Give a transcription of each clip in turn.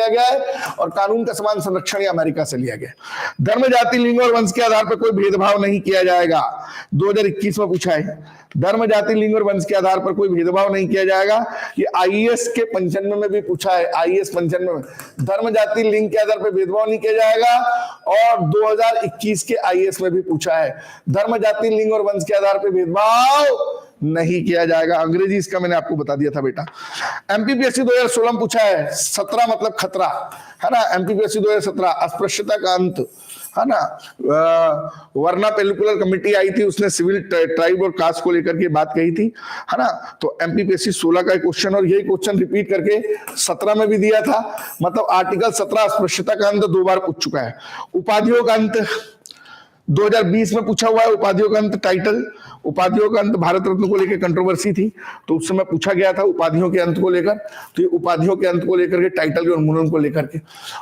लिया गया है और कानून का समान संरक्षण ये अमेरिका से लिया गया। धर्म, जाति, लिंग और वंश के आधार पर कोई भेदभाव नहीं किया जाएगा, 2021 में पूछा है। धर्म, जाति, लिंग और वंश के आधार पर कोई भेदभाव नहीं किया जाएगा। ये आईएएस के 95 में भी पूछा है, आईएएस 95 में धर्म, जाति, लिंग के आधार पर भेदभाव नहीं किया जाएगा। और 2021 के आईएएस में भी पूछा है, धर्म, जाति, लिंग और वंश के आधार पर भेदभाव नहीं किया जाएगा। अंग्रेजी इसका मैंने आपको बता दिया था बेटा। एमपीपीएससी 2016 में पूछा है, 17 मतलब खतरा है ना। एमपीपीएससी 2017 अस्पृश्यता का अंत है ना। वर्ना पेरिकुलर कमेटी आई थी, उसने सिविल ट्राइब और कास्ट को लेकर के बात कही थी है ना। तो एमपीपीएससी 16 का क्वेश्चन और यही क्वेश्चन रिपीट करके 17 में भी दिया था। मतलब आर्टिकल 17 अस्पृश्यता का अंत 2 बार पूछ चुका है। उपाधियों का अंत 2020 में पूछा हुआ है। उपाधियों का अंत टाइटल, उपाधियों का अंत भारत रत्न को लेकर कंट्रोवर्सी थी, तो उस समय पूछा गया था उपाधियों के अंत को लेकर। तो ये उपाधियों के अंत को लेकर के, टाइटल के उन्मूलन को लेकर के,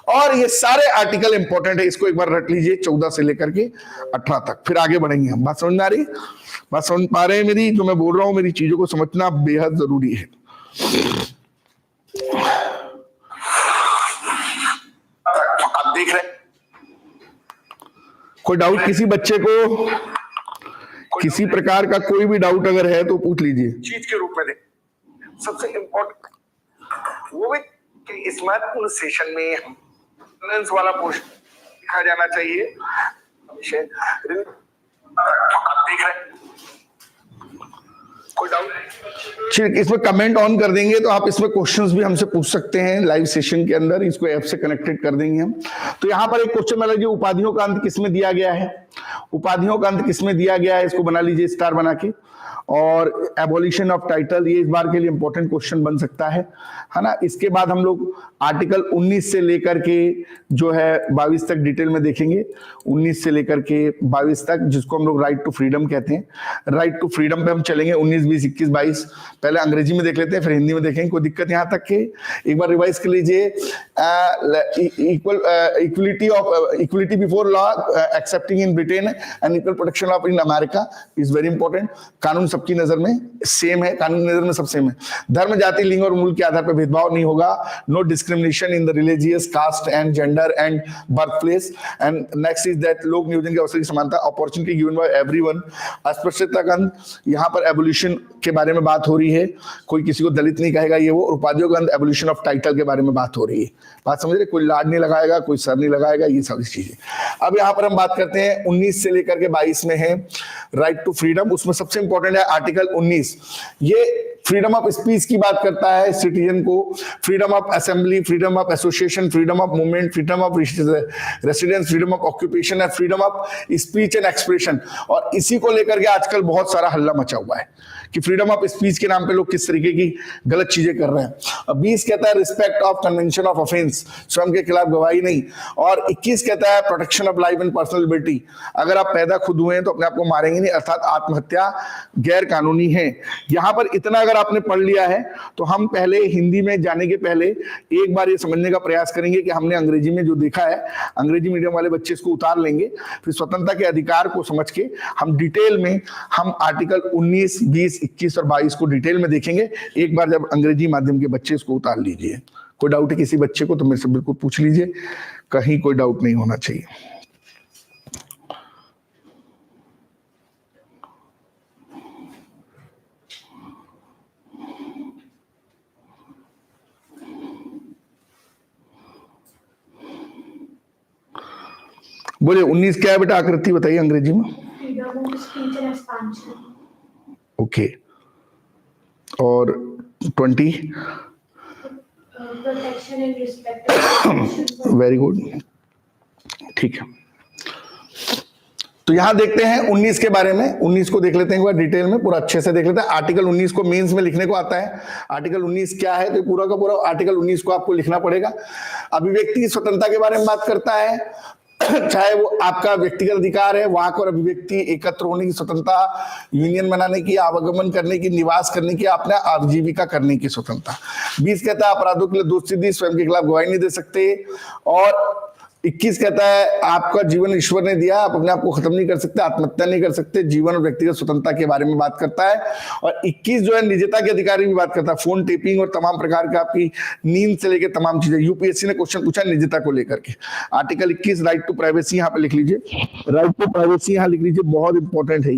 और ये सारे आर्टिकल इंपॉर्टेंट है, इसको एक बार रट लीजिए 14 से लेकर के 18 तक, फिर आगे बढ़ेंगे हम। बात समझ में आ रही, बात समझ पा रहे हैं मेरी? जो मैं बोल रहा हूं, मेरी चीजों को समझना बेहद जरूरी है। आप देख रहे हैं, कोई डाउट किसी बच्चे को, किसी प्रकार का कोई भी डाउट अगर है तो पूछ लीजिए। चीज के रूप में दे सबसे इंपॉर्टेंट वो भी कि इस महत्वपूर्ण सेशन में बैलेंस वाला पोर्शन लिखा जाना चाहिए। आप देख रहे हैं, कोई डाउट? इसमें कमेंट ऑन कर देंगे तो आप इसमें क्वेश्चंस भी हमसे पूछ सकते हैं लाइव सेशन के अंदर, इसको ऐप से कनेक्टेड कर देंगे हम। तो यहाँ पर एक क्वेश्चन बना लीजिए, उपाधियों का अंत किसमें दिया गया है? उपाधियों का अंत किसमें दिया गया है, इसको बना लीजिए स्टार बना के। और एबोलिशन ऑफ टाइटल, ये इस बार के लिए इंपॉर्टेंट क्वेश्चन बन सकता है ना। इसके बाद हम लोग आर्टिकल 19 से लेकर के जो है 22 तक डिटेल में देखेंगे। 19 से लेकर के 22 तक, जिसको हम लोग राइट टू फ्रीडम कहते हैं। राइट टू फ्रीडम पे हम चलेंगे 19, 20, 21, 22। पहले अंग्रेजी में देख लेते हैं, फिर हिंदी में देखेंगे। कोई दिक्कत यहाँ तक के एक बार रिवाइज कर लीजिए। Equality before law accepting in Britain and equal protection of in America is very important. कानून सबकी नजर में सेम है, कानून की नजर में सब सेम है। धर्म, जाति, लिंग और मूल के आधार पर भेदभाव नहीं होगा। No discrimination in the religious, caste and gender and birth place. And next is that लोक नियोजन के अवसर की समानता, अपॉर्चुनिटी गिवन बाय एवरीवन। अस्पृश्यता का अंत, यहाँ पर एबोल्यूशन के बारे में बात हो रही है, कोई किसी को दलित नहीं कहेगा ये वो। उपाधियों का अंत, एबोल्यूशन ऑफ टाइटल के बारे में बात हो रही है। बात समझ रहे? कोई लाड नहीं लगाएगा, कोई सर नहीं लगाएगा, ये सारी चीजें। अब यहाँ पर हम बात करते हैं 19 से लेकर के 22 में है राइट टू फ्रीडम। उसमें सबसे इंपॉर्टेंट है आर्टिकल 19। ये फ्रीडम ऑफ स्पीच की बात करता है सिटीजन को, freedom of assembly, freedom of association, freedom of movement, freedom of residence, freedom of occupation, freedom of speech and expression. और इसी को लेकर के आजकल बहुत सारा हल्ला मचा हुआ है कि फ्रीडम ऑफ स्पीच के नाम पे लोग किस तरीके की गलत चीजें कर रहे हैं। अब 20 कहता है respect of convention of offence, स्वयं के खिलाफ गवाही नहीं। और 21 कहता है protection of life and personal liberty, अगर आप पैदा खुद हुए हैं तो अपने आप को मारेंगे नहीं, अर्थात आत्महत्या गैर कानूनी है। यहाँ पर इतना अगर आपने पढ़ लिया है तो हम पहले हिंदी में जाने के पहले एक बार ये समझने का प्रयास करेंगे कि हमने अंग्रेजी में जो देखा है, अंग्रेजी मीडियम वाले बच्चे इसको उतार लेंगे, फिर स्वतंत्रता के अधिकार को समझ के हम डिटेल में हम आर्टिकल 19, 20, 21 और 22 को डिटेल में देखेंगे। एक बार जब अंग्रेजी माध्यम के बच्चे इसको उतार लीजिए। कोई डाउट है किसी बच्चे को तो मेरे से बिल्कुल पूछ लीजिए, कहीं कोई डाउट नहीं होना चाहिए। बोले 19 क्या है बेटा, आकृति बताइए अंग्रेजी में। ओके। और 20 protection and respect. Very good, ठीक है। तो यहां देखते हैं 19 के बारे में। 19 को देख लेते हैं एक बार डिटेल में, पूरा अच्छे से देख लेते हैं। आर्टिकल 19 को मेंस में लिखने को आता है। आर्टिकल 19 क्या है, तो पूरा का पूरा आर्टिकल 19 को आपको लिखना पड़ेगा। अभिव्यक्ति की स्वतंत्रता के बारे में बात करता है, चाहे वो आपका व्यक्तिगत अधिकार है, वहां पर अभिव्यक्ति, एकत्र होने की स्वतंत्रता, यूनियन बनाने की, आवागमन करने की, निवास करने की, अपना आजीविका करने की स्वतंत्रता। 20 कहता है अपराधों के लिए दोषी सिद्धि, स्वयं के खिलाफ गवाही नहीं दे सकते। और 21 कहता है आपका जीवन ईश्वर ने दिया, आप अपने आप को खत्म नहीं कर सकते, आत्महत्या नहीं कर सकते, जीवन और व्यक्तिगत स्वतंत्रता के बारे में बात करता है। और 21 जो है निजता के अधिकार की भी बात करता है, फोन टेपिंग और तमाम प्रकार का आपकी नींद से लेकर तमाम चीजें। यूपीएससी ने क्वेश्चन पूछा निजता को लेकर के। आर्टिकल 21 राइट टू प्राइवेसी यहाँ पे लिख लीजिए, राइट टू प्राइवेसी यहाँ लिख लीजिए, बहुत इंपॉर्टेंट है।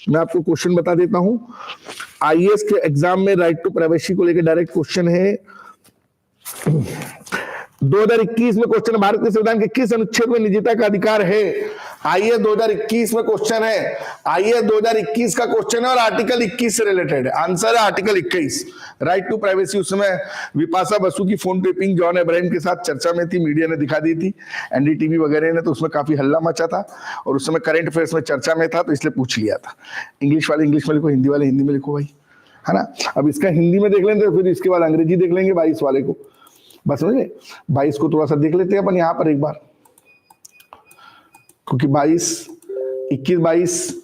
मैं आपको क्वेश्चन बता देता हूं, आईएएस के एग्जाम में राइट टू प्राइवेसी को लेकर डायरेक्ट क्वेश्चन है। 2021 में क्वेश्चन है, भारत के संविधान के किस अनुच्छेद में निजता का अधिकार है? आइए 2021 में क्वेश्चन है, आइए 2021 का क्वेश्चन है और आर्टिकल 21 से रिलेटेड है। आंसर है आर्टिकल 21, राइट टू प्राइवेसी। उस समय विपाशा बसु की फोन टेपिंग जॉन अब्राहम के साथ चर्चा में थी, मीडिया ने दिखा दी थी, एनडीटीवी वगैरह ने, तो उसमें काफी हल्ला मचा था और उस समय करंट अफेयर्स में चर्चा में था, तो इसलिए पूछ लिया था। इंग्लिश वाले इंग्लिश में लिखो, हिंदी वाले हिंदी में लिखो भाई, है ना। अब इसका हिंदी में देख लेंगे, फिर इसके बाद अंग्रेजी देख लेंगे 22 वाले को, बस समझे। 22 को थोड़ा सा देख लेते हैं अपन यहाँ पर एक बार, क्योंकि 22, 21, 22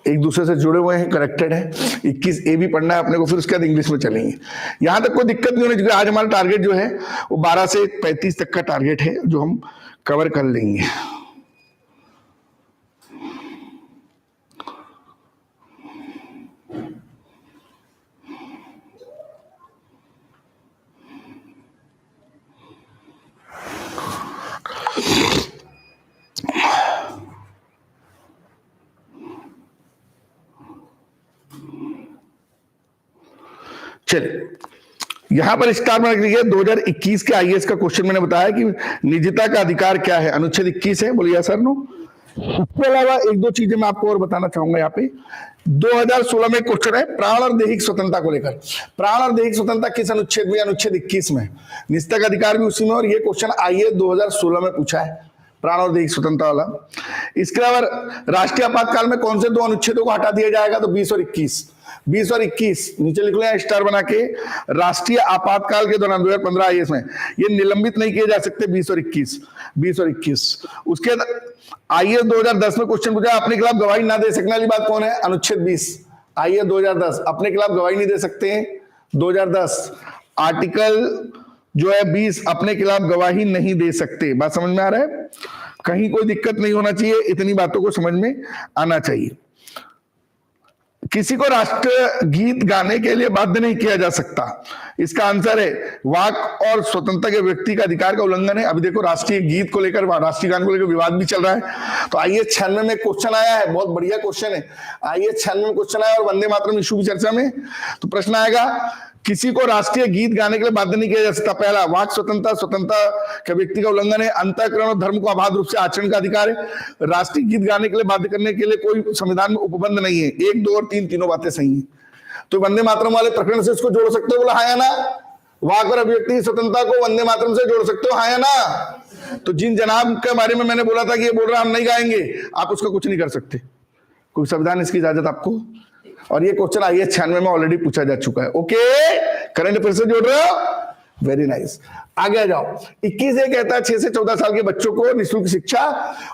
एक दूसरे से जुड़े हुए हैं, कनेक्टेड है। 21 ए भी पढ़ना है अपने को, फिर उसके बाद इंग्लिश में चलेंगे। यहां तक कोई दिक्कत नहीं होनी चाहिए। आज हमारा टारगेट जो है वो 12 से 35 तक का टारगेट है, जो हम कवर कर लेंगे। चलिए यहां पर स्टार मार्क लीजिए। 2021 के आईएएस का क्वेश्चन मैंने बताया कि निजता का अधिकार क्या है, अनुच्छेद 21 है। बोलिए सर नो। इसके अलावा एक दो चीजें मैं आपको और बताना चाहूंगा। यहाँ पे 2016 में क्वेश्चन है प्राण और दैहिक स्वतंत्रता को लेकर। प्राण और दैहिक स्वतंत्रता किस अनुच्छेद में? अनुच्छेद 21 में। निजता का अधिकार भी उसी में, और ये क्वेश्चन आईएएस 2016 में पूछा है, प्राण और दैहिक स्वतंत्रता वाला। इसके अलावा राष्ट्रीय आपातकाल में कौन से दो अनुच्छेदों को हटा दिया जाएगा? तो 20 और 21। 20 और 21 नीचे लिख लो स्टार बना के। राष्ट्रीय आपातकाल के दौरान 2015 आईएएस में ये निलंबित नहीं किए जा सकते। 20 और 21, 20 और 21। उसके आईएएस 2010 में क्वेश्चन पूछा अपने खिलाफ गवाही ना दे सकने वाली बात कौन है? अनुच्छेद 20। आईएएस 2010 अपने खिलाफ गवाही नहीं दे सकते हैं। 2010 आर्टिकल जो है 20 अपने खिलाफ गवाही नहीं दे सकते। बात समझ में आ रहा है? कहीं कोई दिक्कत नहीं होना चाहिए, इतनी बातों को समझ में आना चाहिए। किसी को राष्ट्र गीत गाने के लिए बाध्य नहीं किया जा सकता। इसका आंसर है वाक और स्वतंत्रता के व्यक्ति का अधिकार का उल्लंघन है। अभी देखो राष्ट्रीय गीत को लेकर, राष्ट्रीय गान को लेकर विवाद भी चल रहा है। तो आइए 96 में क्वेश्चन आया है, बहुत बढ़िया क्वेश्चन है। आइए 96 में क्वेश्चन आया और वंदे मातरम इशू की चर्चा में तो प्रश्न आएगा किसी को राष्ट्रीय गीत गाने के लिए बाध्य नहीं किया जा सकता। पहला, वाक स्वतंत्रता, स्वतंत्रता के व्यक्ति का उल्लंघन है। अंतःकरण और धर्म को अबाध रूप से आचरण का अधिकार है। राष्ट्रीय गीत गाने के लिए बाध्य करने के लिए कोई संविधान में उपबंध नहीं है। 1, 2 और 3 तीनों बातें सही हैं। तो वंदे मातरम वाले प्रकरण से इसको जोड़ सकते हो? बोला हाँ या ना? वाक और अभिव्यक्ति की स्वतंत्रता को वंदे मातरम से जोड़ सकते हो? हाँ या ना? तो जिन जनाब के बारे में मैंने बोला था कि ये बोल रहा हम नहीं गाएंगे, आप उसका कुछ नहीं कर सकते, क्योंकि संविधान इसकी इजाजत आपको। और ये क्वेश्चन आईएएस 96 में ऑलरेडी पूछा जा चुका है। ओके, करंट अफेयर से जोड़ रहे हो? Very nice. आगे आ जाओ। 21 ये कहता है 6 से 14 साल के बच्चों को निःशुल्क शिक्षा,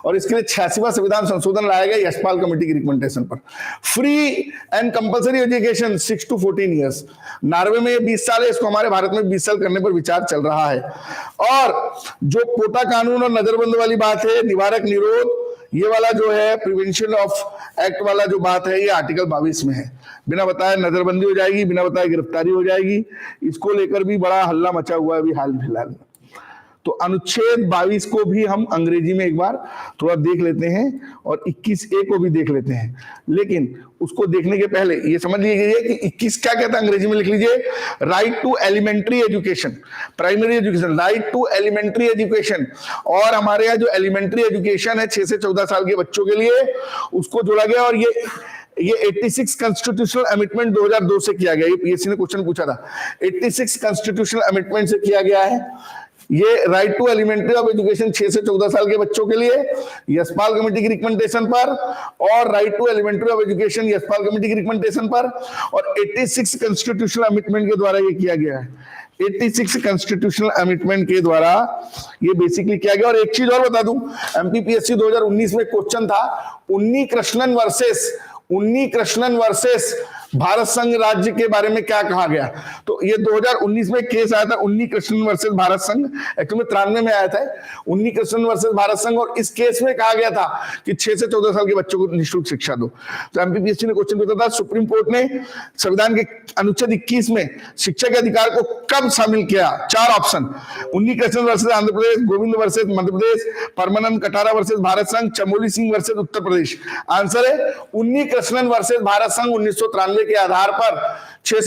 और इसके लिए 86वां संविधान संशोधन लाया गया यशपाल कमेटी की रिकमेंडेशन पर। Free and compulsory education 6 to 14 years. Norway में 20 साल है, इसको हमारे भारत में 20 साल करने पर विचार चल रहा है। और जो कोटा कानून और नजरबंद वाली बात है, निवारक निरोध, ये वाला जो है प्रिवेंशन ऑफ एक्ट वाला जो बात है, ये आर्टिकल 22 में है। बिना बताए नजरबंदी हो जाएगी, बिना बताए गिरफ्तारी हो जाएगी। इसको लेकर भी बड़ा हल्ला मचा हुआ है अभी हाल फिलहाल में। तो अनुच्छेद 22 को भी हम अंग्रेजी में एक बार थोड़ा देख लेते हैं और 21A को भी देख लेते हैं। लेकिन उसको देखने के पहले ये समझ लीजिए कि 21 क्या कहता है अंग्रेजी में, लिख लीजिए। Right to elementary education, primary education, right to elementary education. और हमारे यहाँ जो एलिमेंट्री एजुकेशन है 6 से 14 साल के बच्चों के लिए, उसको जोड़ा गया। और ये 86 कॉन्स्टिट्यूशनल अमेंडमेंट 2002 से किया गया। ये पीएससी ने क्वेश्चन पूछा था, 86 कॉन्स्टिट्यूशनल अमेंडमेंट से किया गया है। ये right to elementary of education 6 से 14 साल के बच्चों के लिए यशपाल कमेटी की रिकमेंडेशन पर, और right to elementary of education Yashpal committee की रिकमेंडेशन पर, और 86 कॉन्स्टिट्यूशनल अमेंडमेंट के द्वारा ये किया गया है। 86 कॉन्स्टिट्यूशनल अमेंडमेंट के द्वारा ये बेसिकली किया गया। और एक चीज और बता दूं, एमपीपीएससी 2019 में क्वेश्चन था, उन्नी कृष्णन वर्सेस भारत संघ राज्य के बारे में क्या कहा गया? तो ये 2019 में केस आया था, उन्नी कृष्णन वर्सेस भारत संघ, एक्चुअली 93 में आया था उन्नी कृष्णन वर्सेस भारत संघ, और इस केस में कहा गया था कि 6 से 14 साल के बच्चों को निःशुल्क शिक्षा दो। तो एमपीपीएससी ने क्वेश्चन पूछा था, सुप्रीम कोर्ट ने संविधान के अनुच्छेद 21 में शिक्षा के अधिकार को कब शामिल किया? 4 ऑप्शन, उन्नी कृष्णन वर्सेस आंध्र प्रदेश, गोविंद वर्सेस मध्य प्रदेश, परमानंद कटारा वर्सेस भारत संघ, चमोली सिंह वर्सेस उत्तर प्रदेश। आंसर है उन्नी कृष्णन वर्सेस भारत संघ 1993 के आधार पर 6 से